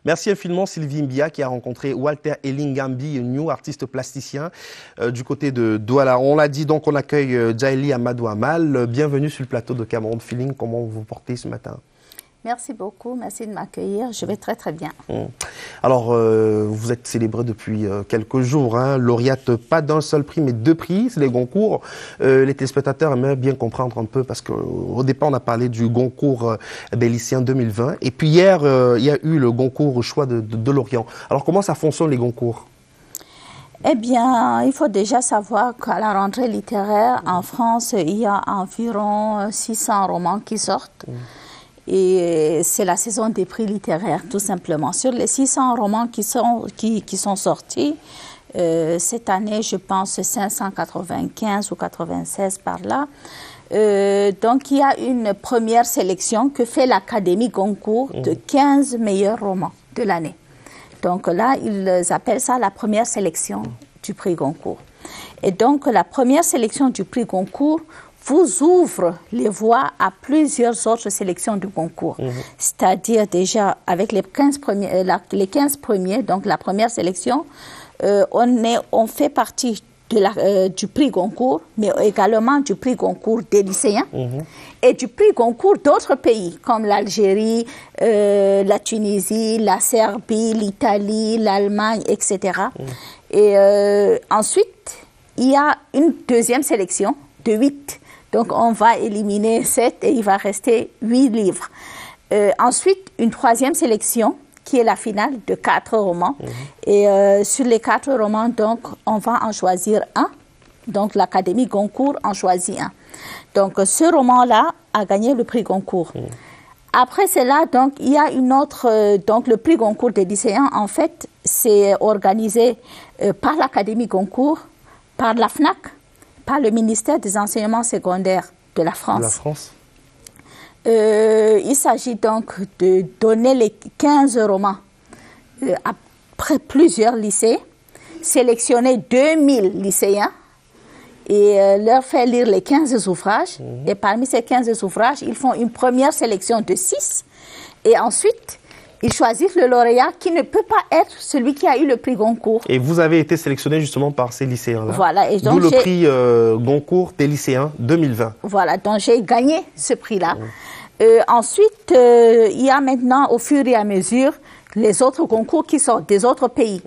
Merci infiniment Sylvie Mbia qui a rencontré Walter Elingambi, New, artiste plasticien du côté de Douala. On l'a dit, donc on accueille Djaïli Amadou Amal. Bienvenue sur le plateau de Cameroun Feeling. Comment vous vous portez ce matin? Merci beaucoup, merci de m'accueillir. Je vais très très bien. Alors, vous êtes célébré depuis quelques jours, hein, lauréate pas d'un seul prix, mais 2 prix, c'est les Goncourt. Les téléspectateurs aimeraient bien comprendre un peu, parce qu'au départ, on a parlé du Goncourt des lycéens 2020. Et puis hier, il y a eu le Goncourt au choix de Lorient. Alors, comment ça fonctionne, les Goncourt? Eh bien, il faut déjà savoir qu'à la rentrée littéraire, en France, il y a environ 600 romans qui sortent. Et c'est la saison des prix littéraires, tout simplement. Sur les 600 romans qui sont sortis, cette année, je pense 595 ou 96 par là. Donc, il y a une première sélection que fait l'Académie Goncourt de 15 meilleurs romans de l'année. Donc là, ils appellent ça la première sélection du prix Goncourt. Et donc, la première sélection du prix Goncourt vous ouvre les voies à plusieurs autres sélections du concours. C'est-à-dire déjà avec les 15 premiers, donc la première sélection, on fait partie du prix Goncourt, mais également du prix Goncourt des lycéens et du prix Goncourt d'autres pays comme l'Algérie, la Tunisie, la Serbie, l'Italie, l'Allemagne, etc. Et ensuite, il y a une deuxième sélection de 8. Donc, on va éliminer 7 et il va rester 8 livres. Ensuite, une troisième sélection qui est la finale de 4 romans. Et sur les 4 romans, donc, on va en choisir un. Donc, l'Académie Goncourt en choisit un. Donc, ce roman-là a gagné le prix Goncourt. Après cela, donc, il y a une autre... donc, le prix Goncourt des lycéens, en fait, c'est organisé par l'Académie Goncourt, par la FNAC, par le ministère des Enseignements secondaires de la France. Il s'agit donc de donner les 15 romans après plusieurs lycées, sélectionner 2000 lycéens et leur faire lire les 15 ouvrages. Et parmi ces 15 ouvrages, ils font une première sélection de 6 et ensuite, ils choisissent le lauréat qui ne peut pas être celui qui a eu le prix Goncourt. Et vous avez été sélectionné justement par ces lycéens-là. Voilà. D'où le prix Goncourt des lycéens 2020. Voilà, donc j'ai gagné ce prix-là. Ensuite, il y a maintenant, au fur et à mesure, les autres concours qui sortent des autres pays.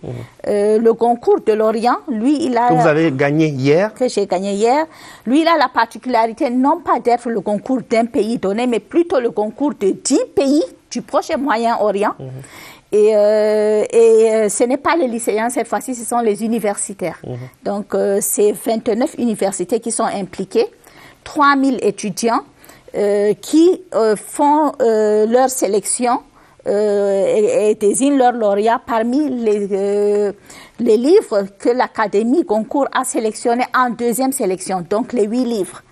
Le Goncourt de Lorient, lui, il a... Que vous avez gagné hier. Que j'ai gagné hier. Lui, il a la particularité non pas d'être le concours d'un pays donné, mais plutôt le concours de 10 pays du Proche et Moyen-Orient. Et ce n'est pas les lycéens cette fois-ci, ce sont les universitaires. Donc, c'est 29 universités qui sont impliquées, 3000 étudiants qui font leur sélection et désignent leurs lauréats parmi les livres que l'Académie Goncourt a sélectionnés en deuxième sélection, donc les 8 livres.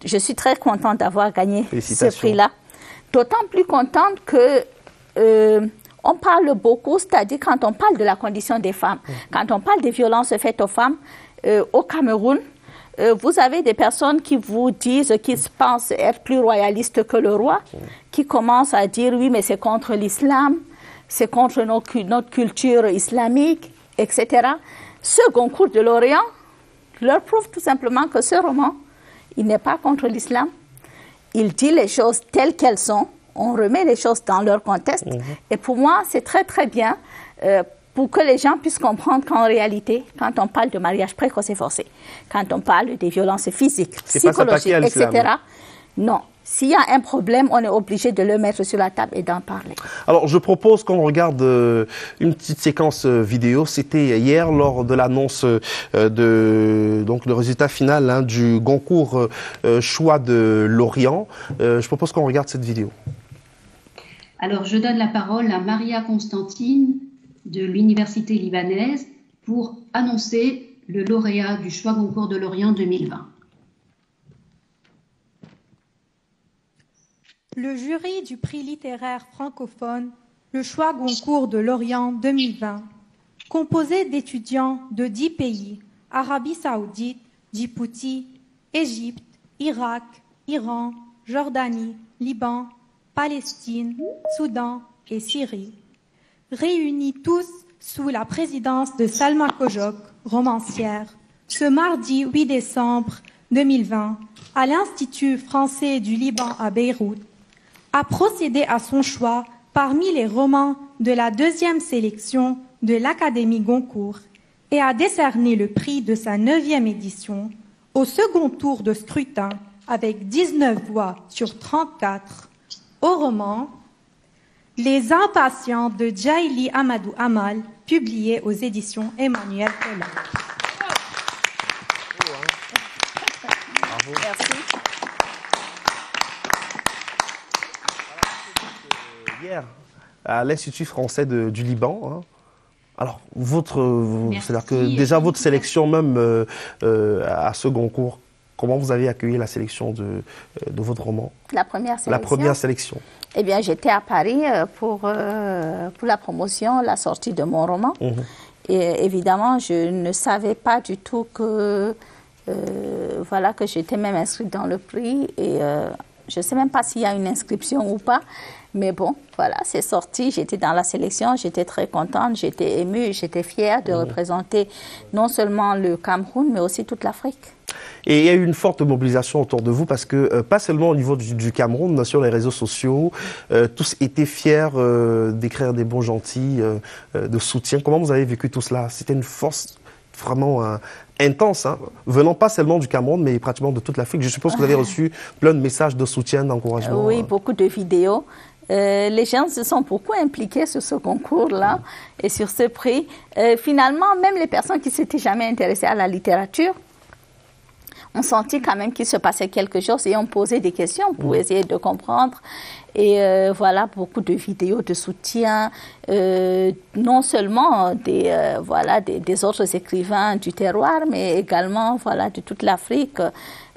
Je suis très contente d'avoir gagné ce prix-là. D'autant plus contente que on parle beaucoup, c'est-à-dire quand on parle de la condition des femmes, quand on parle des violences faites aux femmes au Cameroun, vous avez des personnes qui vous disent qu'ils pensent être plus royalistes que le roi, qui commencent à dire oui, mais c'est contre l'islam, c'est contre notre culture islamique, etc. Ce Goncourt de Lorient leur prouve tout simplement que ce roman, il n'est pas contre l'islam. Il dit les choses telles qu'elles sont. On remet les choses dans leur contexte. Et pour moi, c'est très, très bien pour que les gens puissent comprendre qu'en réalité, quand on parle de mariage précoce et forcé, quand on parle des violences physiques, psychologiques, etc., non. S'il y a un problème, on est obligé de le mettre sur la table et d'en parler. Alors, je propose qu'on regarde une petite séquence vidéo. C'était hier lors de l'annonce donc le résultat final du Goncourt choix de Lorient. Je propose qu'on regarde cette vidéo. Alors, je donne la parole à Maria Constantine de l'Université libanaise pour annoncer le lauréat du choix Goncourt de Lorient 2020. Le jury du prix littéraire francophone, le choix Goncourt de Lorient 2020, composé d'étudiants de 10 pays, Arabie Saoudite, Djibouti, Égypte, Irak, Iran, Jordanie, Liban, Palestine, Soudan et Syrie, réunis tous sous la présidence de Salma Kojok, romancière, ce mardi 8 décembre 2020, à l'Institut français du Liban à Beyrouth, a procédé à son choix parmi les romans de la deuxième sélection de l'Académie Goncourt et a décerné le prix de sa 9e édition au second tour de scrutin avec 19 voix sur 34 au roman Les Impatients de Djaïli Amadou Amal, publié aux éditions Emmanuel Colas. Merci. Hier, à l'Institut français du Liban, hein. Alors, c'est-à-dire que déjà votre sélection même à ce concours, comment vous avez accueilli la sélection de votre roman? La première sélection. La première sélection. Eh bien, j'étais à Paris pour la promotion, la sortie de mon roman. Et évidemment, je ne savais pas du tout que j'étais même inscrite dans le prix. Et je ne sais même pas s'il y a une inscription ou pas. Mais bon, voilà, c'est sorti. J'étais dans la sélection, j'étais très contente, j'étais émue, j'étais fière de représenter non seulement le Cameroun, mais aussi toute l'Afrique. Et il y a eu une forte mobilisation autour de vous parce que, pas seulement au niveau du Cameroun, sur les réseaux sociaux, tous étaient fiers d'écrire des bons gentils, de soutien. Comment vous avez vécu tout cela? C'était une force vraiment intense, hein, venant pas seulement du Cameroun, mais pratiquement de toute l'Afrique. Je suppose que vous avez reçu plein de messages de soutien, d'encouragement. Oui, beaucoup de vidéos. Les gens se sont beaucoup impliqués sur ce concours-là et sur ce prix. Finalement, même les personnes qui ne s'étaient jamais intéressées à la littérature ont senti quand même qu'il se passait quelque chose et ont posé des questions pour essayer de comprendre. Et voilà, beaucoup de vidéos de soutien, non seulement des autres écrivains du terroir, mais également de toute l'Afrique,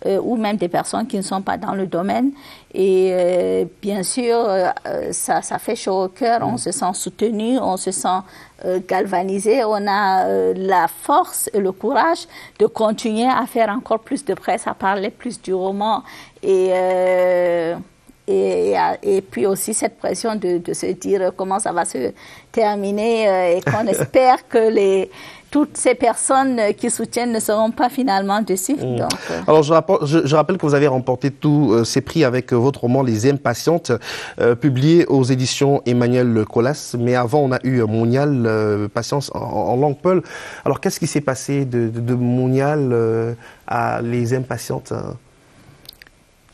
ou même des personnes qui ne sont pas dans le domaine. Et bien sûr, ça fait chaud au cœur, on se sent soutenu, on se sent galvanisé, on a la force et le courage de continuer à faire encore plus de presse, à parler plus du roman et puis aussi cette pression de se dire comment ça va se terminer et qu'on espère que toutes ces personnes qui soutiennent ne seront pas finalement déçues. Donc, alors, je rappelle que vous avez remporté tous ces prix avec votre roman Les Impatientes, publié aux éditions Emmanuel Colas. Mais avant, on a eu Monial, Patience en langue peul. Alors, qu'est-ce qui s'est passé de Monial à Les Impatientes?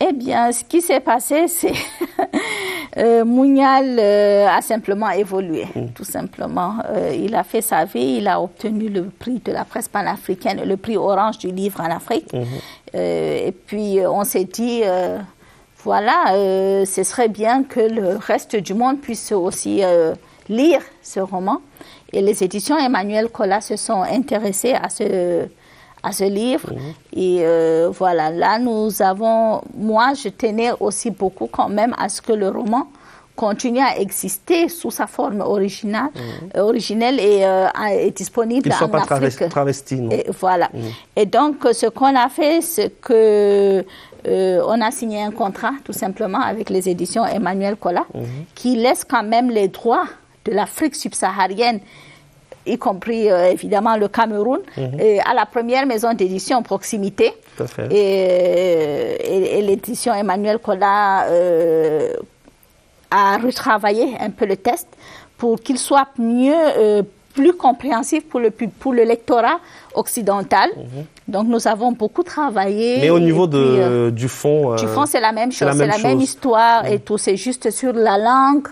Eh bien, ce qui s'est passé, c'est Monial a simplement évolué, tout simplement. Il a fait sa vie, il a obtenu le prix de la presse panafricaine, le prix Orange du livre en Afrique. Et puis, on s'est dit, ce serait bien que le reste du monde puisse aussi lire ce roman. Et les éditions Emmanuel Colas se sont intéressées à ce livre. Et là, moi, je tenais aussi beaucoup quand même à ce que le roman continue à exister sous sa forme originelle et est disponible en Afrique. Qu'il ne soit pas travesti, non. Et voilà. Et donc, ce qu'on a fait, c'est que on a signé un contrat, tout simplement, avec les éditions Emmanuel Colas, qui laisse quand même les droits de l'Afrique subsaharienne, y compris évidemment le Cameroun, et à la première maison d'édition Proximité. Tout à fait. Et l'édition Emmanuel Colas a retravaillé un peu le texte pour qu'il soit plus compréhensif pour le lectorat occidental. Donc nous avons beaucoup travaillé. Mais au niveau du fond... Du fond, c'est la même chose, c'est la même histoire et tout. C'est juste sur la langue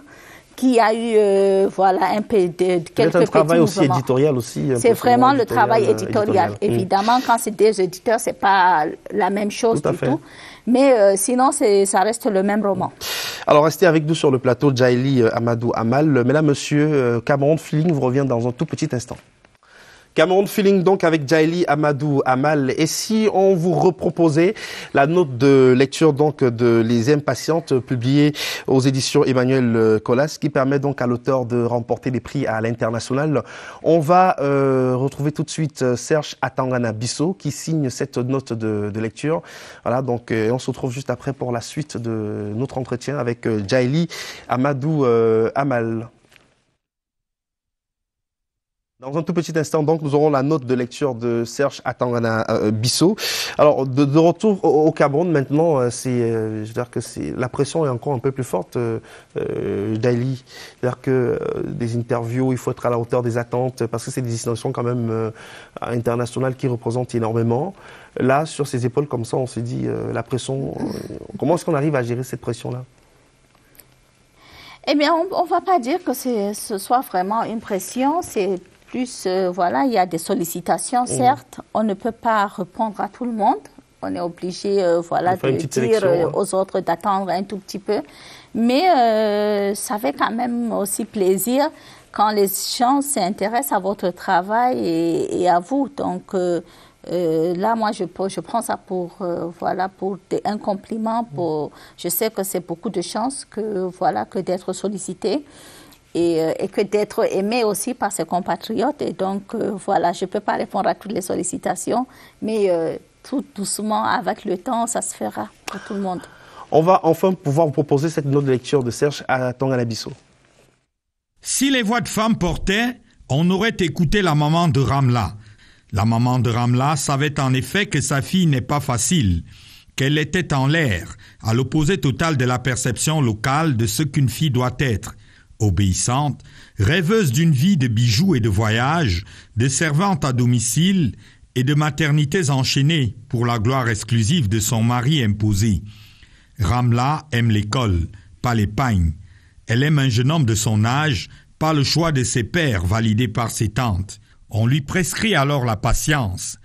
qui a eu un peu quelques petits un travail mouvements. aussi éditorial aussi. C'est vraiment le travail éditorial. Évidemment, quand c'est des éditeurs, c'est pas la même chose du tout. Mais sinon, ça reste le même roman. Alors, restez avec nous sur le plateau, Djaïli Amadou Amal. Mesdames, Monsieur, Cameroun Feeling vous revient dans un tout petit instant. Cameroun Feeling donc avec Djaïli Amadou Amal. Et si on vous reproposait la note de lecture donc de Les Impatientes publiée aux éditions Emmanuel Colas, qui permet donc à l'auteur de remporter des prix à l'international. On va retrouver tout de suite Serge Atangana Bissot qui signe cette note de lecture. Voilà, donc on se retrouve juste après pour la suite de notre entretien avec Djaïli Amadou Amal. Dans un tout petit instant, donc, nous aurons la note de lecture de Serge Atangana Bissot. Alors, de retour au Cameroun, maintenant, je veux dire que la pression est encore un peu plus forte, Daily. C'est-à-dire que des interviews, il faut être à la hauteur des attentes, parce que c'est des destinations quand même internationales qui représentent énormément. Là, sur ses épaules, comme ça, on se dit, la pression, comment est-ce qu'on arrive à gérer cette pression-là? Eh bien, on ne va pas dire que ce soit vraiment une pression, c'est plus, voilà, il y a des sollicitations, certes. On ne peut pas répondre à tout le monde. On est obligé, voilà, de dire aux autres d'attendre un tout petit peu. Mais ça fait quand même aussi plaisir quand les gens s'intéressent à votre travail et à vous. Donc, là, moi, je prends ça pour, voilà, pour un compliment. Je sais que c'est beaucoup de chance que d'être sollicité. Et que d'être aimé aussi par ses compatriotes. Et donc, voilà, je ne peux pas répondre à toutes les sollicitations, mais tout doucement, avec le temps, ça se fera pour tout le monde. On va enfin pouvoir vous proposer cette note de lecture de Serge Atangana Bissot. Si les voix de femmes portaient, on aurait écouté la maman de Ramla. La maman de Ramla savait en effet que sa fille n'est pas facile, qu'elle était en l'air, à l'opposé total de la perception locale de ce qu'une fille doit être. Obéissante, rêveuse d'une vie de bijoux et de voyages, de servante à domicile et de maternités enchaînées pour la gloire exclusive de son mari imposé. Ramla aime l'école, pas les pagnes. Elle aime un jeune homme de son âge, pas le choix de ses pères validé par ses tantes. On lui prescrit alors la patience,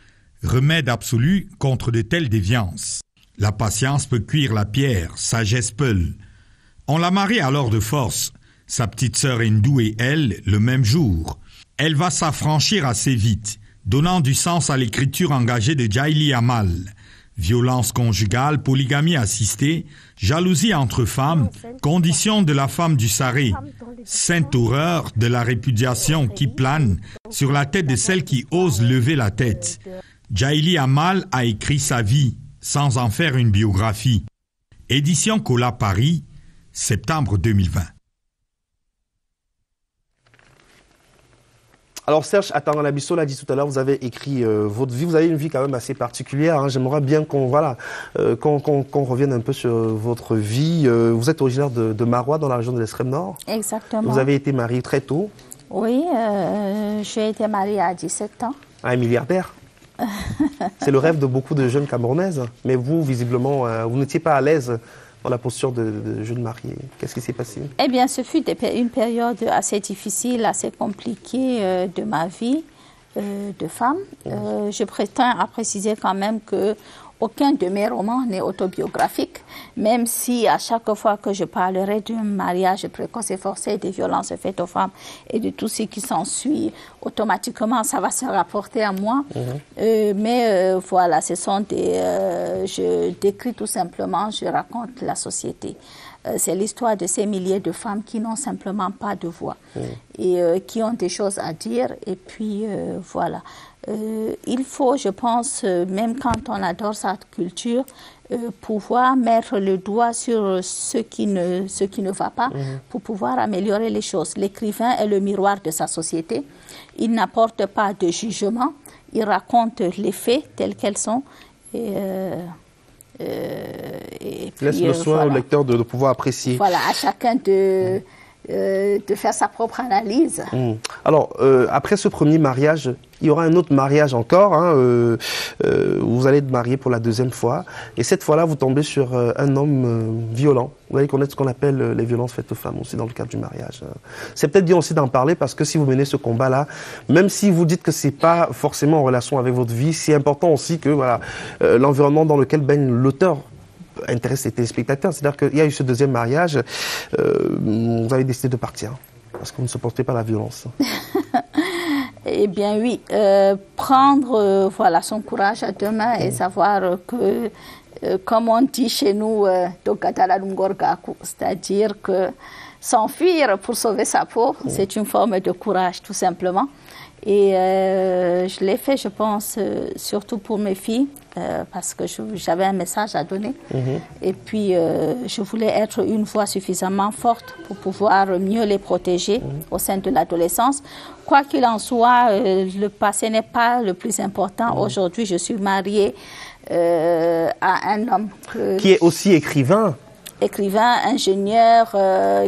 remède absolu contre de telles déviances. La patience peut cuire la pierre, sagesse peule. On la marie alors de force, sa petite sœur hindoue et elle, le même jour. Elle va s'affranchir assez vite, donnant du sens à l'écriture engagée de Jaili Amal. Violence conjugale, polygamie assistée, jalousie entre femmes, condition de la femme du Saré, sainte horreur de la répudiation qui plane sur la tête de celle qui ose lever la tête. Jaili Amal a écrit sa vie, sans en faire une biographie. Édition Cola Paris, septembre 2020. Alors Serge Atangana Bissot l'a dit tout à l'heure, vous avez écrit votre vie, vous avez une vie quand même assez particulière. Hein. J'aimerais bien qu'on revienne un peu sur votre vie. Vous êtes originaire de Marois, dans la région de l'Extrême Nord. Exactement. Vous avez été mariée très tôt. Oui, j'ai été mariée à 17 ans. À un milliardaire. C'est le rêve de beaucoup de jeunes Camerounaises. Mais vous, visiblement, vous n'étiez pas à l'aise dans la posture de jeune mariée. Qu'est-ce qui s'est passé? Eh bien, ce fut une période assez difficile, assez compliquée de ma vie de femme. Je prétends à préciser quand même que aucun de mes romans n'est autobiographique, même si à chaque fois que je parlerai d'un mariage précoce et forcé, des violences faites aux femmes et de tout ce qui s'ensuit, automatiquement ça va se rapporter à moi. Mais voilà, ce sont je décris tout simplement, je raconte la société. C'est l'histoire de ces milliers de femmes qui n'ont simplement pas de voix et qui ont des choses à dire. Et puis voilà. Il faut, je pense, même quand on adore sa culture, pouvoir mettre le doigt sur ce qui ne va pas pour pouvoir améliorer les choses. L'écrivain est le miroir de sa société. Il n'apporte pas de jugement. Il raconte les faits tels qu'elles sont. Et puis, laisse le soin au lecteur de pouvoir apprécier. Voilà, à chacun de faire sa propre analyse. Alors, après ce premier mariage, il y aura un autre mariage encore. Hein, vous allez être marié pour la deuxième fois. Et cette fois-là, vous tombez sur un homme violent. Vous allez connaître ce qu'on appelle les violences faites aux femmes aussi dans le cadre du mariage. C'est peut-être bien aussi d'en parler parce que si vous menez ce combat-là, même si vous dites que c'est pas forcément en relation avec votre vie, c'est important aussi que voilà, l'environnement dans lequel baigne l'auteur intéresse les téléspectateurs. C'est-à-dire qu'il y a eu ce deuxième mariage, vous avez décidé de partir parce que vous ne supportez pas la violence. Eh bien oui, prendre voilà, son courage à deux mains et savoir que, comme on dit chez nous, c'est-à-dire que s'enfuir pour sauver sa peau. C'est une forme de courage, tout simplement. Et je l'ai fait, je pense, surtout pour mes filles, parce que j'avais un message à donner. Et puis, je voulais être une voix suffisamment forte pour pouvoir mieux les protéger au sein de l'adolescence. Quoi qu'il en soit, le passé n'est pas le plus important. Aujourd'hui, je suis mariée à un homme qui est aussi écrivain. Écrivain, ingénieur,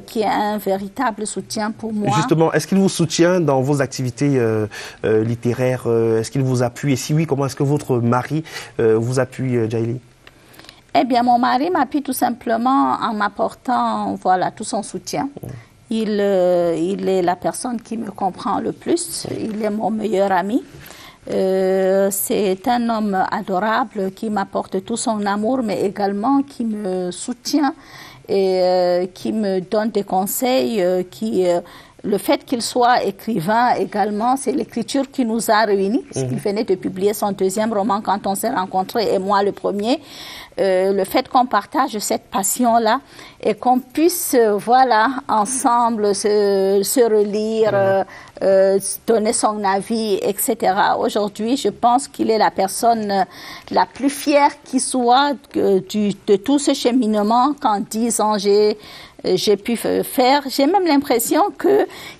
qui est un véritable soutien pour moi. Justement, est-ce qu'il vous soutient dans vos activités littéraires? Est-ce qu'il vous appuie? Et si oui, comment est-ce que votre mari vous appuie, Djaïli? Eh bien, mon mari m'appuie tout simplement en m'apportant, voilà, tout son soutien. Il est la personne qui me comprend le plus. Il est mon meilleur ami. C'est un homme adorable qui m'apporte tout son amour, mais également qui me soutient et qui me donne des conseils. Le fait qu'il soit écrivain également, c'est l'écriture qui nous a réunis. Il venait de publier son 2e roman quand on s'est rencontrés, et moi le premier. Le fait qu'on partage cette passion-là et qu'on puisse, voilà, ensemble se relire, donner son avis, etc. Aujourd'hui, je pense qu'il est la personne la plus fière qui soit de tout ce cheminement qu'en 10 ans j'ai pu faire. J'ai même l'impression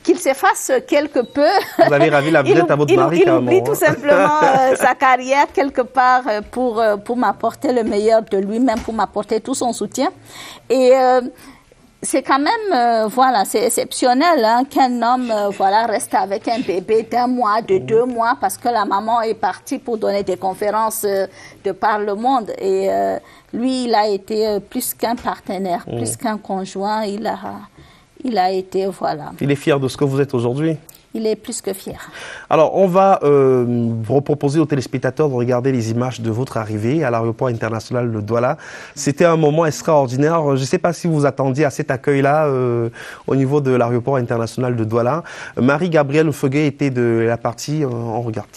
qu'il s'efface quelque peu. Vous avez ravi la vedette à votre mari, carrément. Il oublie tout simplement sa carrière quelque part pour m'apporter le meilleur de lui-même, pour m'apporter tout son soutien. Et c'est quand même, voilà, c'est exceptionnel hein, qu'un homme voilà, reste avec un bébé d'1 mois, de 2 mois, parce que la maman est partie pour donner des conférences de par le monde. Et lui, il a été plus qu'un partenaire, plus qu'un conjoint. Il a été, voilà. Il est fier de ce que vous êtes aujourd'hui? Il est plus que fier. Alors, on va vous proposer aux téléspectateurs de regarder les images de votre arrivée à l'aéroport international de Douala. C'était un moment extraordinaire. Je ne sais pas si vous attendiez à cet accueil-là au niveau de l'aéroport international de Douala. Marie-Gabrielle Feguet était de la partie. On regarde.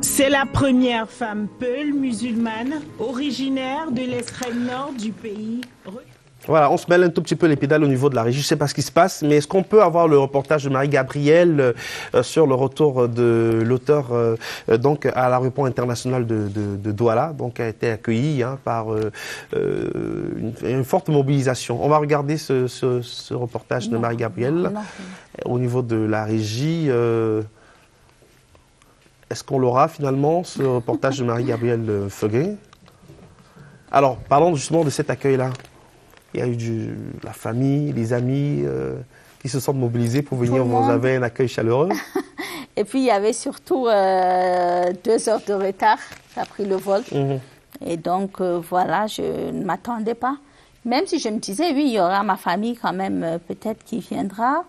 C'est la première femme peul musulmane originaire de l'extrême nord du pays. Voilà, on se mêle un tout petit peu les pédales au niveau de la régie. Je ne sais pas ce qui se passe, mais est-ce qu'on peut avoir le reportage de Marie-Gabrielle sur le retour de l'auteur donc à l'aéroport international de Douala, donc a été accueilli hein, par une forte mobilisation. On va regarder ce reportage de Marie-Gabrielle au niveau de la régie. Est-ce qu'on l'aura finalement, ce reportage de Marie-Gabrielle Feguet? Alors, parlons justement de cet accueil-là. Il y a eu la famille, les amis qui se sont mobilisés pour venir. Vous avez un accueil chaleureux. Et puis, il y avait surtout 2 heures de retard. Ça a pris le vol. Et donc, voilà, je ne m'attendais pas. Même si je me disais, oui, il y aura ma famille quand même, peut-être qui viendra.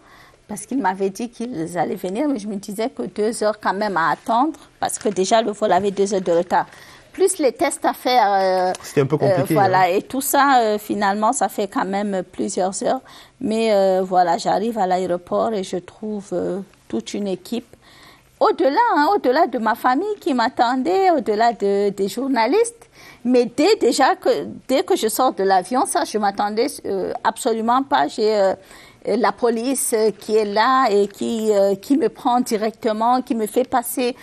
Parce qu'ils m'avaient dit qu'ils allaient venir, mais je me disais que 2 heures quand même à attendre, parce que déjà le vol avait 2 heures de retard. Plus les tests à faire. C'était un peu compliqué. Voilà, hein. et tout ça, finalement, ça fait quand même plusieurs heures. Mais voilà, j'arrive à l'aéroport et je trouve toute une équipe. Au-delà de ma famille qui m'attendait, au-delà des journalistes. Mais dès que je sors de l'avion, ça, je ne m'attendais absolument pas. J'ai la police qui est là et qui me prend directement, qui me fait passer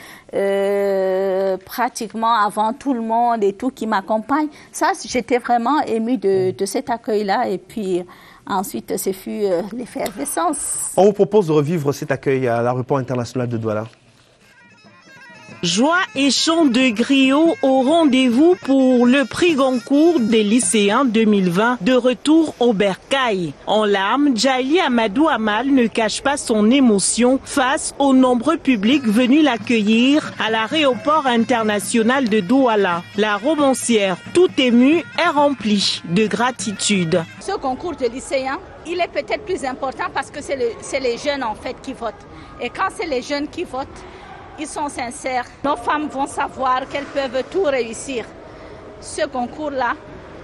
pratiquement avant tout le monde et tout, qui m'accompagne. Ça, j'étais vraiment émue de cet accueil-là. Et puis ensuite, ce fut l'effervescence. On vous propose de revivre cet accueil à l'aéroport international de Douala. Joie et chants de griot au rendez-vous pour le prix Goncourt des lycéens 2020 de retour au Bercail. En larmes, Djaïli Amadou Amal ne cache pas son émotion face aux nombreux publics venus l'accueillir à l'aéroport international de Douala. La romancière, tout émue, est remplie de gratitude. Ce concours de lycéens, il est peut-être plus important parce que c'est les jeunes en fait qui votent. Et quand c'est les jeunes qui votent, ils sont sincères. Nos femmes vont savoir qu'elles peuvent tout réussir. Ce concours-là,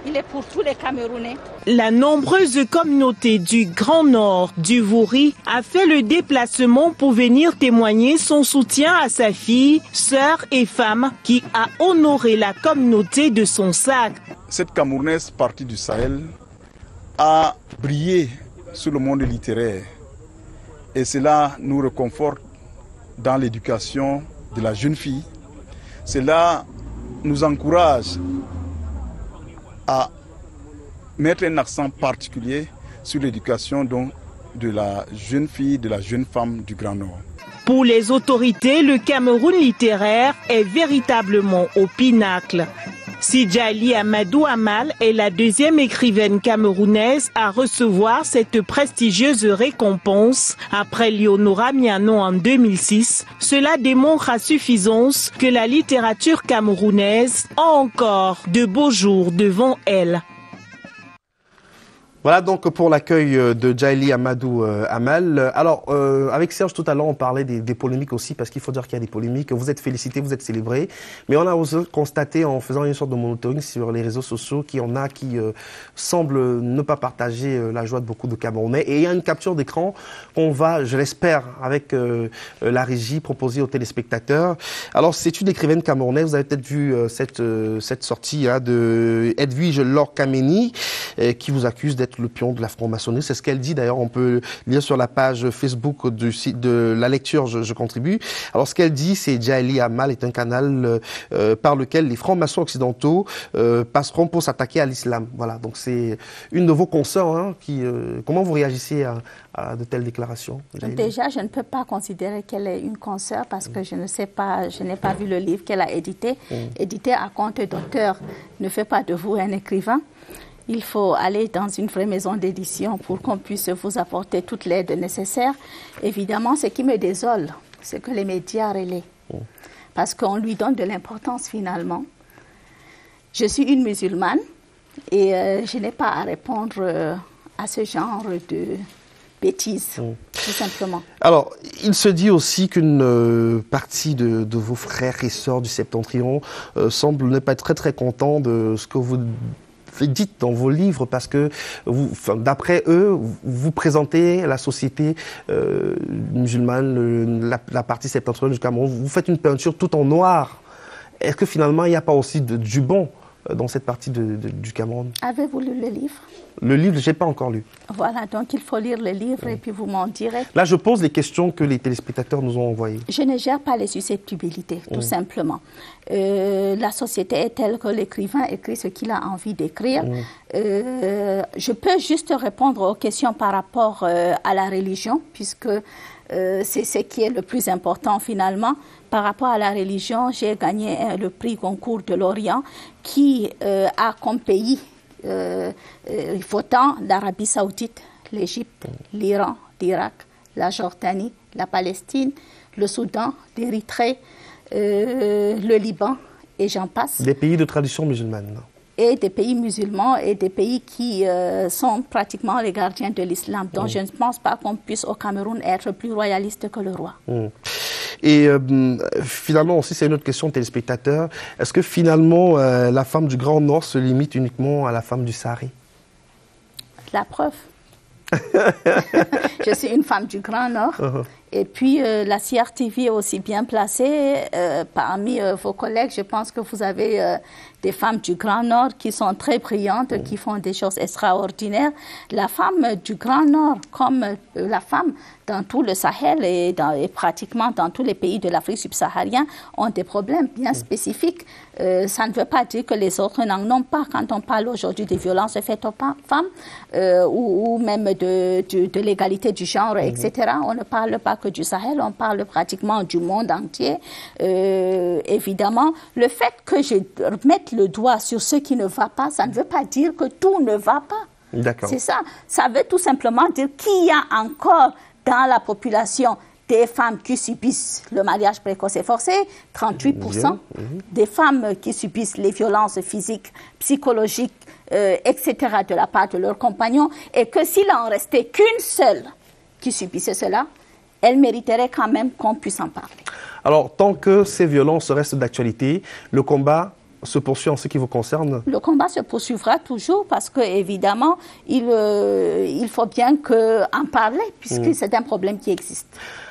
il est pour tous les Camerounais. La nombreuse communauté du Grand Nord du Vouri a fait le déplacement pour venir témoigner son soutien à sa fille, sœur et femme qui a honoré la communauté de son sac. Cette Camerounaise partie du Sahel a brillé sur le monde littéraire et cela nous réconforte dans l'éducation de la jeune fille. Cela nous encourage à mettre un accent particulier sur l'éducation de la jeune fille, de la jeune femme du Grand Nord. Pour les autorités, le Cameroun littéraire est véritablement au pinacle. Sidjali Amadou Amal est la deuxième écrivaine camerounaise à recevoir cette prestigieuse récompense après Léonora Miano en 2006. Cela démontre à suffisance que la littérature camerounaise a encore de beaux jours devant elle. Voilà donc pour l'accueil de Djaili Amadou Amal. Alors, avec Serge tout à l'heure, on parlait des polémiques aussi, parce qu'il faut dire qu'il y a des polémiques. Vous êtes félicités, vous êtes célébrés. Mais on a aussi constaté, en faisant une sorte de monitoring sur les réseaux sociaux, qu'il y en a qui semblent ne pas partager la joie de beaucoup de Camerounais. Et il y a une capture d'écran qu'on va, je l'espère, avec la régie, proposer aux téléspectateurs. Alors, c'est une écrivaine camerounaise. Vous avez peut-être vu cette sortie de Edwige Laure Kameni, qui vous accuse d'être le pion de la franc-maçonnerie. C'est ce qu'elle dit. D'ailleurs, on peut lire sur la page Facebook du site de la lecture Je contribue. Alors, ce qu'elle dit, c'est Djaili Amal est un canal par lequel les francs-maçons occidentaux passeront pour s'attaquer à l'islam. Voilà. Donc, c'est une de vos consoeurs. Hein, comment vous réagissez à de telles déclarations, Djaili? Déjà, je ne peux pas considérer qu'elle est une consoeur parce que je ne sais pas, je n'ai pas vu le livre qu'elle a édité. Édité à compte d'auteur ne fait pas de vous un écrivain. Il faut aller dans une vraie maison d'édition pour qu'on puisse vous apporter toute l'aide nécessaire. Évidemment, ce qui me désole, c'est que les médias relaient. Parce qu'on lui donne de l'importance finalement. Je suis une musulmane et je n'ai pas à répondre à ce genre de bêtises, tout simplement. Alors, il se dit aussi qu'une partie de vos frères et sœurs du Septentrion semble ne pas être très très content de ce que vous dites dans vos livres, parce que d'après eux, vous présentez la société musulmane, la partie septentrionale du Cameroun, vous faites une peinture tout en noir. Est-ce que finalement il n'y a pas aussi du bon dans cette partie du Cameroun? Avez-vous lu le livre? Le livre, je n'ai pas encore lu. Voilà, donc il faut lire le livre et puis vous m'en direz. Là, je pose les questions que les téléspectateurs nous ont envoyées. Je ne gère pas les susceptibilités, tout simplement. La société est telle que l'écrivain écrit ce qu'il a envie d'écrire. Je peux juste répondre aux questions par rapport à la religion, puisque c'est ce qui est le plus important finalement. Par rapport à la religion, j'ai gagné le prix Goncourt de l'Orient qui a comme pays votant l'Arabie Saoudite, l'Égypte, l'Iran, l'Irak, la Jordanie, la Palestine, le Soudan, l'Érythrée, le Liban et j'en passe. Des pays de tradition musulmane. Et des pays musulmans et des pays qui sont pratiquement les gardiens de l'islam. Donc je ne pense pas qu'on puisse au Cameroun être plus royaliste que le roi. Et finalement aussi, c'est une autre question de téléspectateur. Est-ce que finalement la femme du Grand Nord se limite uniquement à la femme du Sahari? La preuve. Je suis une femme du Grand Nord. Et puis, la CRTV est aussi bien placée. Parmi vos collègues, je pense que vous avez des femmes du Grand Nord qui sont très brillantes, qui font des choses extraordinaires. La femme du Grand Nord, comme la femme dans tout le Sahel et pratiquement dans tous les pays de l'Afrique subsaharienne, ont des problèmes bien spécifiques. Ça ne veut pas dire que les autres n'en ont pas. Quand on parle aujourd'hui des violences faites aux femmes ou même de l'égalité du genre, etc., on ne parle pas que du Sahel, on parle pratiquement du monde entier. Évidemment, le fait que je mette le doigt sur ce qui ne va pas, ça ne veut pas dire que tout ne va pas. D'accord. C'est ça. Ça veut tout simplement dire qu'il y a encore dans la population des femmes qui subissent le mariage précoce et forcé, 38%, des femmes qui subissent les violences physiques, psychologiques, etc. de la part de leurs compagnons, et que s'il en restait qu'une seule qui subissait cela, elle mériterait quand même qu'on puisse en parler. Alors, tant que ces violences restent d'actualité, le combat se poursuit en ce qui vous concerne? Le combat se poursuivra toujours parce que, évidemment, il faut bien en parler puisque c'est un problème qui existe.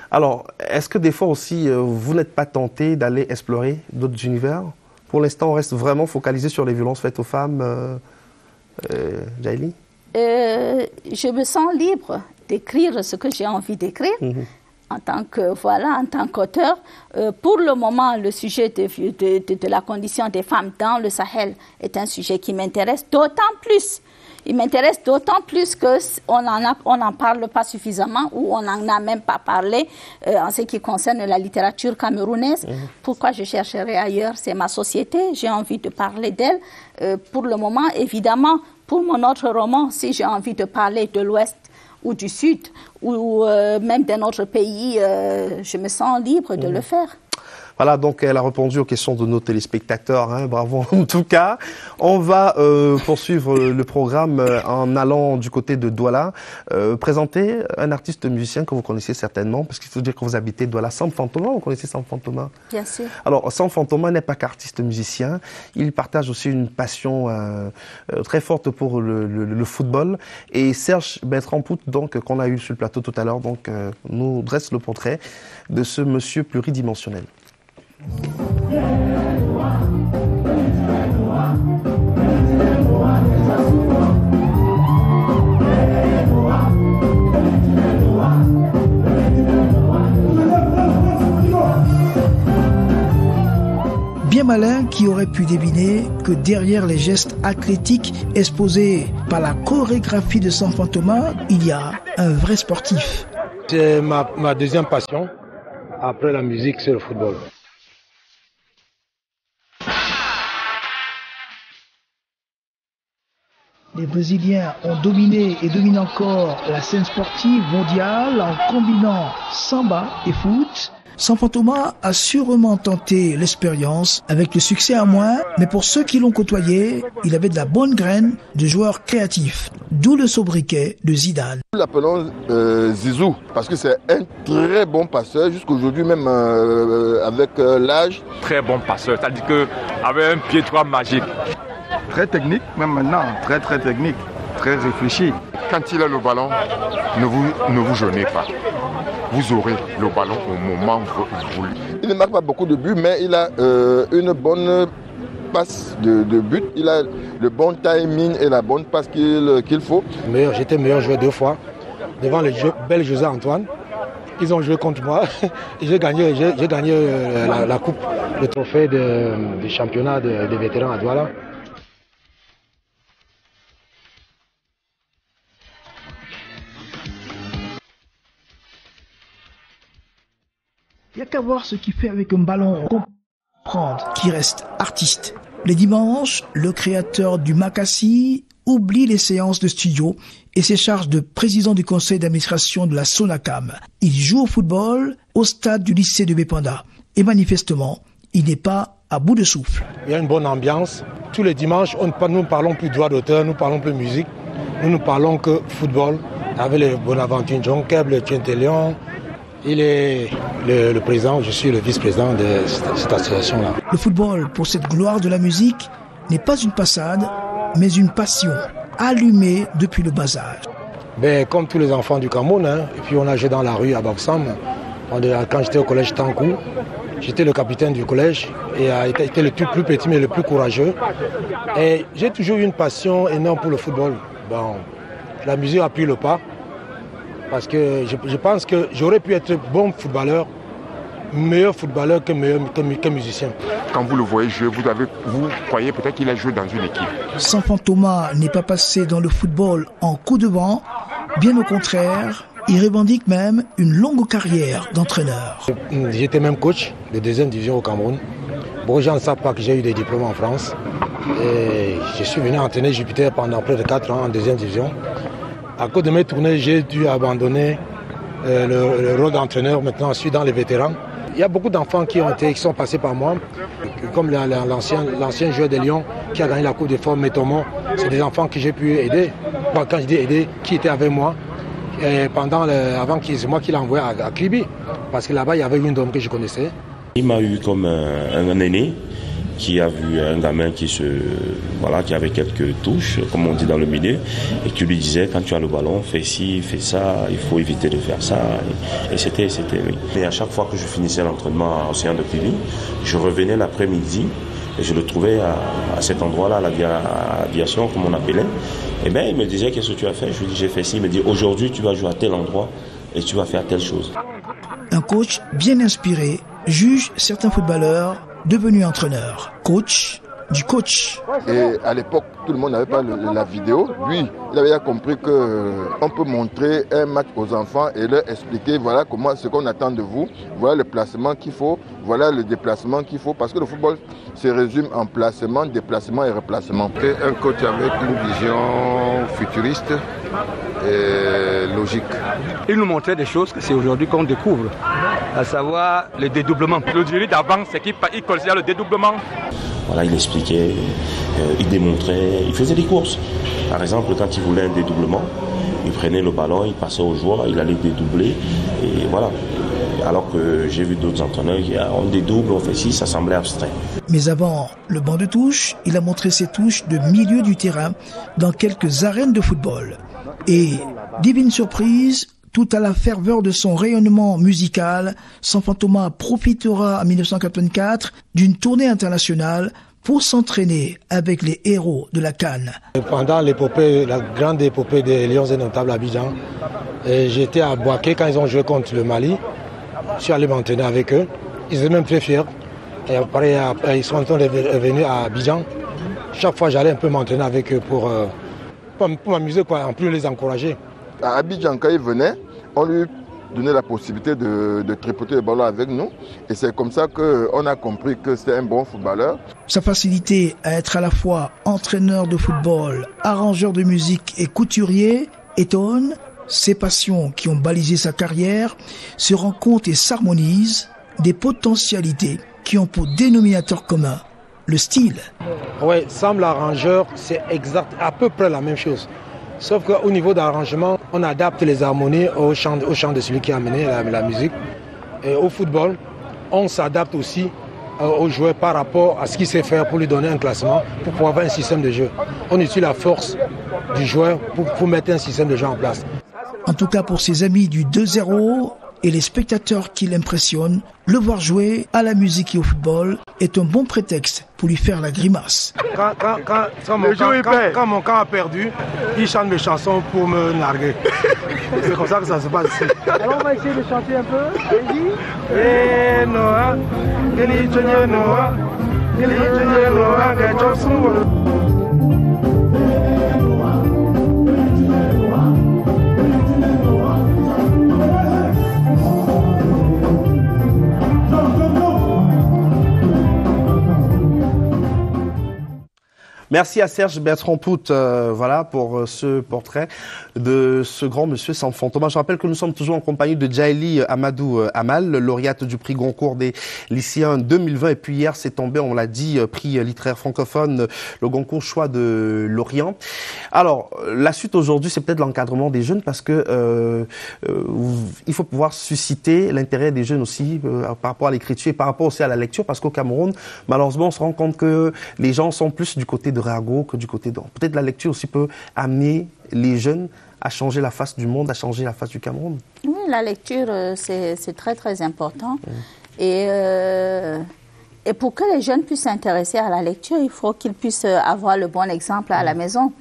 Alors, est-ce que des fois aussi, vous n'êtes pas tenté d'aller explorer d'autres univers? Pour l'instant, on reste vraiment focalisé sur les violences faites aux femmes. Djaïli? Je me sens libre d'écrire ce que j'ai envie d'écrire. En tant qu'auteur. Pour le moment, le sujet de la condition des femmes dans le Sahel est un sujet qui m'intéresse d'autant plus. Il m'intéresse d'autant plus qu'on n'en parle pas suffisamment ou on n'en a même pas parlé en ce qui concerne la littérature camerounaise. Pourquoi je chercherai ailleurs? C'est ma société, j'ai envie de parler d'elle. Pour le moment, évidemment, pour mon autre roman, si j'ai envie de parler de l'Ouest ou du Sud, ou même d'un autre pays, je me sens libre de le faire. Voilà, donc elle a répondu aux questions de nos téléspectateurs, hein, bravo en tout cas. On va poursuivre le programme en allant du côté de Douala, présenter un artiste musicien que vous connaissez certainement, parce qu'il faut dire que vous habitez Douala. Sam Fantoma, vous connaissez Sam Fantoma? Bien sûr. Alors, Sam Fantoma n'est pas qu'artiste musicien, il partage aussi une passion très forte pour le football. Et Serge Bertrand-Pout, donc, qu'on a eu sur le plateau tout à l'heure, donc, nous dresse le portrait de ce monsieur pluridimensionnel. Bien malin qui aurait pu deviner que derrière les gestes athlétiques exposés par la chorégraphie de Sam Fantoma, il y a un vrai sportif. C'est ma deuxième passion. Après la musique, c'est le football. Les Brésiliens ont dominé et dominent encore la scène sportive mondiale en combinant samba et foot. Sam Fantoma a sûrement tenté l'expérience avec le succès à moins, mais pour ceux qui l'ont côtoyé, il avait de la bonne graine de joueur créatif, d'où le sobriquet de Zidane. Nous l'appelons Zizou parce que c'est un très bon passeur, jusqu'aujourd'hui même avec l'âge. Très bon passeur, c'est-à-dire qu'avec un pied droit magique. Très technique, même maintenant, très technique, très réfléchi. Quand il a le ballon, ne vous gênez pas. Vous aurez le ballon au moment voulu. Il ne marque pas beaucoup de buts, mais il a une bonne passe de but. Il a le bon timing et la bonne passe qu'il faut. J'étais meilleur joueur 2 fois devant les belles José Antoine. Ils ont joué contre moi et j'ai gagné la coupe, le trophée du championnat des vétérans à Douala. Il n'y a qu'à voir ce qu'il fait avec un ballon, comprendre qu'il reste artiste. Les dimanches, le créateur du Makassi oublie les séances de studio et se charge de président du conseil d'administration de la Sonacam. Il joue au football au stade du lycée de Bépanda. Et manifestement, il n'est pas à bout de souffle. Il y a une bonne ambiance. Tous les dimanches, nous ne parlons plus droit d'auteur, nous parlons plus musique. Nous ne parlons que football avec les Bonaventure John Keb, le Tientélion. Il est le président, je suis le vice-président de cette association-là. Le football, pour cette gloire de la musique, n'est pas une passade, mais une passion, allumée depuis le bas âge. Comme tous les enfants du Cameroun, et puis on a joué dans la rue à Bafsam. Quand j'étais au collège Tankou, j'étais le capitaine du collège et j'étais le plus petit mais le plus courageux. Et j'ai toujours eu une passion énorme pour le football. La musique a pris le pas. Parce que je pense que j'aurais pu être bon footballeur, meilleur footballeur que musicien. Quand vous le voyez jouer, vous croyez peut-être qu'il a joué dans une équipe. Sam Fantoma n'est pas passé dans le football en coup de vent. Bien au contraire, il revendique même une longue carrière d'entraîneur. J'étais même coach de 2e division au Cameroun. Beaucoup de gens ne savent pas que j'ai eu des diplômes en France. Et je suis venu entraîner Jupiter pendant près de 4 ans en 2e division. À cause de mes tournées, j'ai dû abandonner le rôle d'entraîneur. Maintenant, je suis dans les vétérans. Il y a beaucoup d'enfants qui sont passés par moi, comme l'ancien joueur des Lions qui a gagné la Coupe des Formes, Métomo. C'est des enfants que j'ai pu aider. Quand je dis aider, qui étaient avec moi. Et avant que c'est moi qui l'ai envoyé à Kribi. Parce que là-bas, il y avait une dame que je connaissais. Il m'a eu comme un aîné. qui a vu un gamin qui avait quelques touches, comme on dit dans le milieu, et qui lui disait, quand tu as le ballon, fais ci, fais ça, il faut éviter de faire ça. Et c'était oui. Et à chaque fois que je finissais l'entraînement à Océan de Pili, je revenais l'après-midi et je le trouvais à cet endroit-là, à l'aviation, comme on appelait. Et bien, il me disait, qu'est-ce que tu as fait? Je lui dis, j'ai fait ci. Il me dit, aujourd'hui, tu vas jouer à tel endroit et tu vas faire telle chose. Un coach bien inspiré juge certains footballeurs devenus entraîneurs. Coach du coach. Et à l'époque, tout le monde n'avait pas la vidéo. Lui, il avait compris qu'on peut montrer un match aux enfants et leur expliquer voilà ce qu'on attend de vous, voilà le placement qu'il faut, voilà le déplacement qu'il faut, parce que le football se résume en placement, déplacement et replacement. C'est un coach avec une vision futuriste et logique. Il nous montrait des choses que c'est aujourd'hui qu'on découvre, à savoir le dédoublement. Le jury d'avant, c'est qu'il considère le dédoublement. Voilà, il expliquait, il démontrait, il faisait des courses. Par exemple, quand il voulait un dédoublement, il prenait le ballon, il passait au joueur, il allait dédoubler, et voilà. Alors que j'ai vu d'autres entraîneurs qui on dédouble, on fait ci, ça semblait abstrait. Mais avant le banc de touche, il a montré ses touches de milieu du terrain dans quelques arènes de football. Et, divine surprise, tout à la ferveur de son rayonnement musical, Sanfantoma profitera en 1984 d'une tournée internationale pour s'entraîner avec les héros de la CAN. Pendant l'épopée, la grande épopée des Lions indomptables à Abidjan, j'étais à Bouaké quand ils ont joué contre le Mali. Je suis allé m'entraîner avec eux. Ils étaient même très fiers. Et après, ils sont venus à Abidjan. Chaque fois, j'allais un peu m'entraîner avec eux pour m'amuser, en plus les encourager. À Abidjan, quand il venait, on lui donnait la possibilité de tripoter le ballon avec nous. Et c'est comme ça qu'on a compris que c'était un bon footballeur. Sa facilité à être à la fois entraîneur de football, arrangeur de musique et couturier étonne. Ses passions qui ont balisé sa carrière se rencontrent et s'harmonisent, des potentialités qui ont pour dénominateur commun le style. Oui, Sam l'arrangeur, c'est exact, à peu près la même chose. Sauf qu'au niveau d'arrangement, on adapte les harmonies au chant de celui qui a amené la musique. Et au football, on s'adapte aussi aux joueurs par rapport à ce qu'il sait faire pour lui donner un classement, pour pouvoir avoir un système de jeu. On utilise la force du joueur pour mettre un système de jeu en place. En tout cas pour ses amis du 2-0 et les spectateurs qui l'impressionnent, le voir jouer à la musique et au football est un bon prétexte pour lui faire la grimace. Quand mon camp a perdu, il chante mes chansons pour me narguer. C'est comme ça que ça se passe ici. Alors on va essayer de chanter un peu. Merci à Serge Bertrand Pout, voilà, pour ce portrait de ce grand monsieur Sanfantoma. Je rappelle que nous sommes toujours en compagnie de Djaïli Amadou Amal, lauréate du prix Goncourt des lycéens 2020. Et puis hier, c'est tombé, on l'a dit, prix littéraire francophone, le Goncourt choix de Lorient. Alors, la suite aujourd'hui, c'est peut-être l'encadrement des jeunes parce que il faut pouvoir susciter l'intérêt des jeunes aussi par rapport à l'écriture et par rapport aussi à la lecture, parce qu'au Cameroun, malheureusement, on se rend compte que les gens sont plus du côté de Réago que du côté d'or. Peut-être la lecture aussi peut amener les jeunes à changer la face du monde, à changer la face du Cameroun. Oui, la lecture, c'est très, très important. Et pour que les jeunes puissent s'intéresser à la lecture, il faut qu'ils puissent avoir le bon exemple à la maison.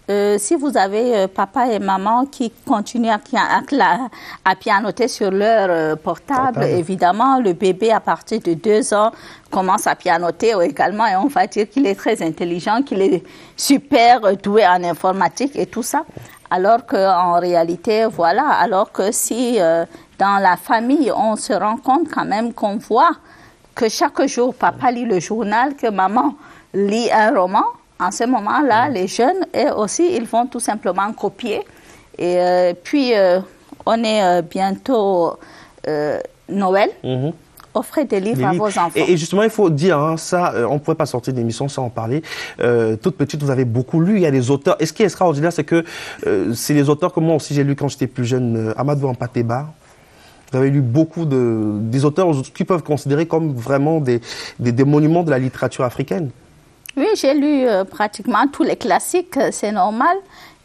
Si vous avez papa et maman qui continuent à pianoter sur leur portable, évidemment, le bébé à partir de 2 ans commence à pianoter également et on va dire qu'il est très intelligent, qu'il est super doué en informatique et tout ça. Alors qu'en réalité, voilà, alors que si dans la famille, on se rend compte quand même qu'on voit que chaque jour, papa lit le journal, que maman lit un roman, en ce moment-là, les jeunes, eux aussi, ils vont tout simplement copier. Et puis, on est bientôt Noël. Offrez des livres à vos enfants. Et justement, il faut dire, hein, ça, on ne pouvait pas sortir d'émission sans en parler. Toute petite, vous avez beaucoup lu. Il y a des auteurs. Et ce qui est extraordinaire, c'est que c'est les auteurs que moi aussi j'ai lu quand j'étais plus jeune. Amadou Ampateba. Vous avez lu beaucoup des auteurs qui peuvent considérer comme vraiment des monuments de la littérature africaine. Oui, j'ai lu pratiquement tous les classiques, c'est normal.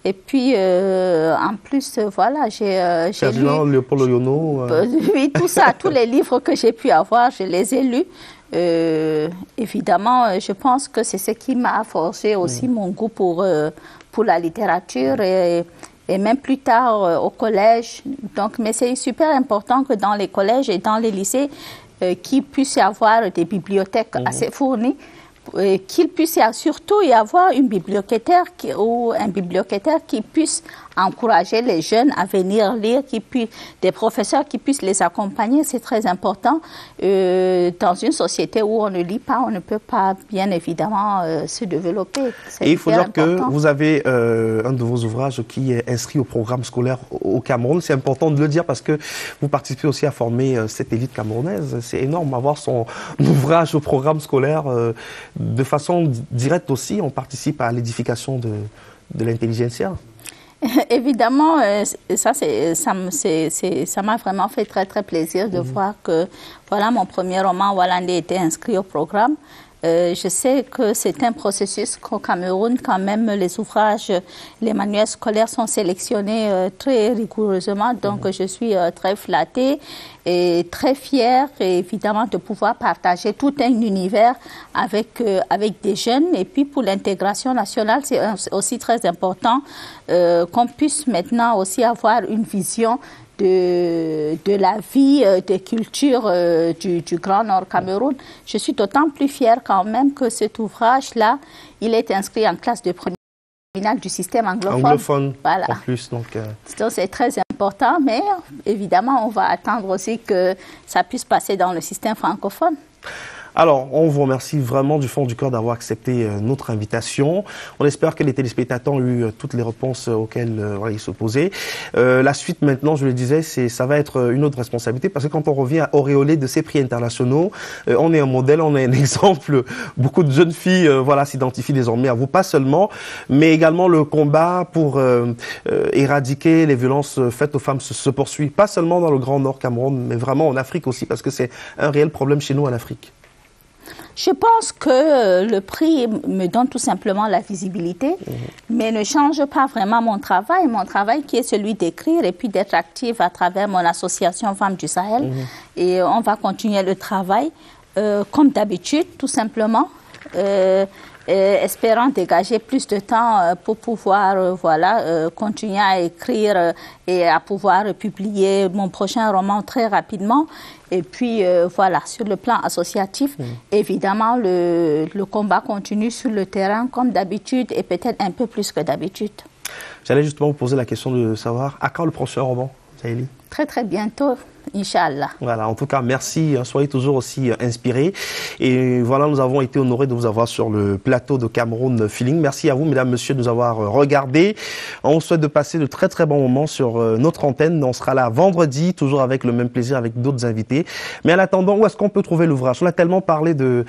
Et puis, en plus, voilà, j'ai Ferdinand, Léopold Oyono. Oui, tout ça, tous les livres que j'ai pu avoir, je les ai lus. Évidemment, je pense que c'est ce qui m'a forgé aussi mon goût pour la littérature et même plus tard au collège. Donc, mais c'est super important que dans les collèges et dans les lycées, qu'il puisse y avoir des bibliothèques assez fournies. Qu'il puisse surtout y avoir une bibliothécaire ou un bibliothécaire qui puisse encourager les jeunes à venir lire, des professeurs qui puissent les accompagner, c'est très important. Dans une société où on ne lit pas, on ne peut pas bien évidemment se développer. Et il faut dire que vous avez un de vos ouvrages qui est inscrit au programme scolaire au Cameroun. C'est important de le dire parce que vous participez aussi à former cette élite camerounaise. C'est énorme avoir son ouvrage au programme scolaire. De façon directe aussi, on participe à l'édification de l'intelligentsia. Évidemment, ça m'a vraiment fait très très plaisir de voir que voilà, mon premier roman Walande était inscrit au programme. Je sais que c'est un processus qu'au Cameroun, quand même, les ouvrages, les manuels scolaires sont sélectionnés très rigoureusement. Donc, je suis très flattée et très fière, évidemment, de pouvoir partager tout un univers avec des jeunes. Et puis, pour l'intégration nationale, c'est aussi très important qu'on puisse maintenant aussi avoir une vision de la vie, des cultures du Grand Nord Cameroun. Je suis d'autant plus fière quand même que cet ouvrage-là, il est inscrit en classe de première du système anglophone. Anglophone, voilà. En plus. Donc c'est très important, mais évidemment, on va attendre aussi que ça puisse passer dans le système francophone. Alors, on vous remercie vraiment du fond du cœur d'avoir accepté notre invitation. On espère que les téléspectateurs ont eu toutes les réponses auxquelles ils se posaient. La suite, maintenant, je le disais, ça va être une autre responsabilité parce que quand on revient à auréoler de ces prix internationaux, on est un modèle, on est un exemple. Beaucoup de jeunes filles s'identifient désormais à vous, pas seulement, mais également le combat pour éradiquer les violences faites aux femmes se poursuit, pas seulement dans le Grand Nord Cameroun, mais vraiment en Afrique aussi, parce que c'est un réel problème chez nous en Afrique. Je pense que le prix me donne tout simplement la visibilité, mais ne change pas vraiment mon travail qui est celui d'écrire et puis d'être active à travers mon association Femmes du Sahel. Et on va continuer le travail comme d'habitude, tout simplement, espérant dégager plus de temps pour pouvoir continuer à écrire et à pouvoir publier mon prochain roman très rapidement. Et puis, sur le plan associatif, évidemment, le combat continue sur le terrain comme d'habitude et peut-être un peu plus que d'habitude. J'allais justement vous poser la question de savoir à quand le prochain roman, Jaëlie? Très, très bientôt. Inch'Allah. Voilà, en tout cas, merci. Soyez toujours aussi inspirés. Et voilà, nous avons été honorés de vous avoir sur le plateau de Cameroun Feeling. Merci à vous, mesdames, messieurs, de nous avoir regardés. On vous souhaite de passer de très, très bons moments sur notre antenne. On sera là vendredi, toujours avec le même plaisir, avec d'autres invités. Mais en attendant, où est-ce qu'on peut trouver l'ouvrage? On a tellement parlé de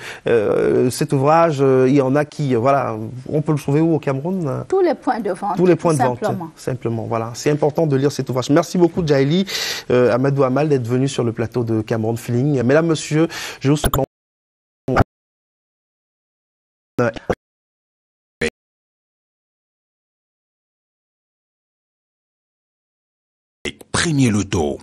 cet ouvrage. Il y en a qui, on peut le trouver où au Cameroun? Tous les points de vente. Tous les points de vente, simplement. Voilà, c'est important de lire cet ouvrage. Merci beaucoup, Jaëlie, Amadou Amal, d'être venu sur le plateau de Cameroun Feeling. Mesdames, messieurs, je vous souhaite Premier Loto.